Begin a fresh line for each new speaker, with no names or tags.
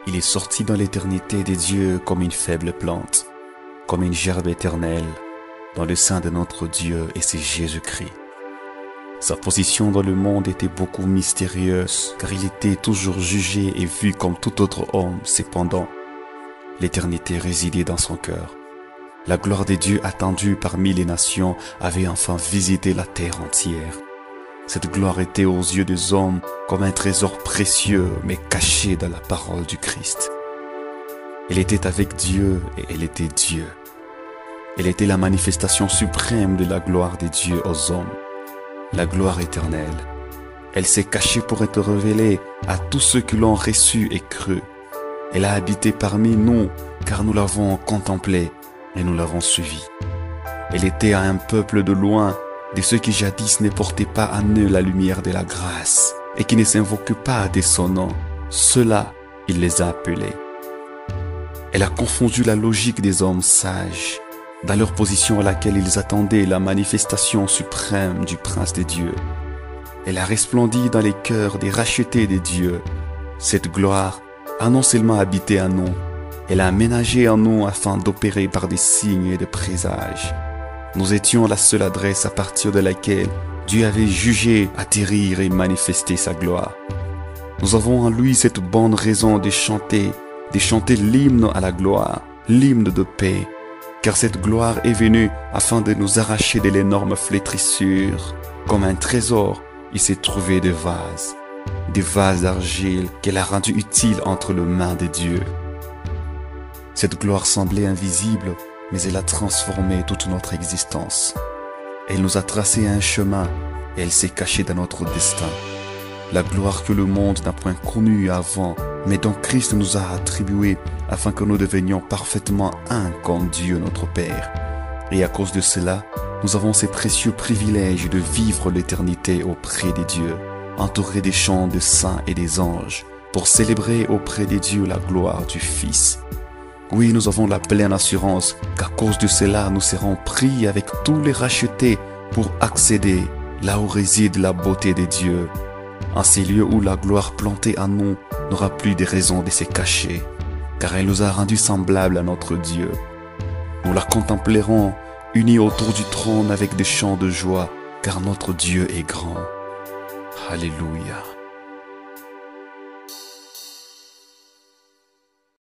Il est sorti dans l'éternité des dieux comme une faible plante, comme une gerbe éternelle dans le sein de notre Dieu, et c'est Jésus-Christ. Sa position dans le monde était beaucoup mystérieuse, car il était toujours jugé et vu comme tout autre homme. Cependant, l'éternité résidait dans son cœur. La gloire des dieux attendue parmi les nations avait enfin visité la terre entière. Cette gloire était aux yeux des hommes comme un trésor précieux, mais caché dans la parole du Christ. Elle était avec Dieu et elle était Dieu. Elle était la manifestation suprême de la gloire des dieux aux hommes, la gloire éternelle. Elle s'est cachée pour être révélée à tous ceux qui l'ont reçue et cru. Elle a habité parmi nous, car nous l'avons contemplée et nous l'avons suivie. Elle était à un peuple de loin, de ceux qui jadis ne portaient pas en eux la lumière de la grâce et qui ne s'invoquaient pas de son nom. Ceux-là, il les a appelés. Elle a confondu la logique des hommes sages dans leur position à laquelle ils attendaient la manifestation suprême du Prince des dieux. Elle a resplendi dans les cœurs des rachetés des dieux. Cette gloire a non seulement habité en nous, elle a aménagé en nous afin d'opérer par des signes et des présages. Nous étions la seule adresse à partir de laquelle Dieu avait jugé atterrir et manifester sa gloire. Nous avons en lui cette bonne raison de chanter l'hymne à la gloire, l'hymne de paix, car cette gloire est venue afin de nous arracher de l'énorme flétrissure. Comme un trésor, il s'est trouvé des vases d'argile qu'elle a rendus utiles entre les mains de Dieu. Cette gloire semblait invisible, mais elle a transformé toute notre existence. Elle nous a tracé un chemin et elle s'est cachée dans notre destin. La gloire que le monde n'a point connue avant, mais dont Christ nous a attribuée afin que nous devenions parfaitement un comme Dieu notre Père. Et à cause de cela, nous avons ces précieux privilèges de vivre l'éternité auprès des dieux, entourés des chants des saints et des anges, pour célébrer auprès des dieux la gloire du Fils. Oui, nous avons la pleine assurance qu'à cause de cela, nous serons pris avec tous les rachetés pour accéder là où réside la beauté des dieux, en ces lieux où la gloire plantée en nous n'aura plus de raison de se cacher, car elle nous a rendus semblables à notre Dieu. Nous la contemplerons unis autour du trône avec des chants de joie, car notre Dieu est grand. Alléluia.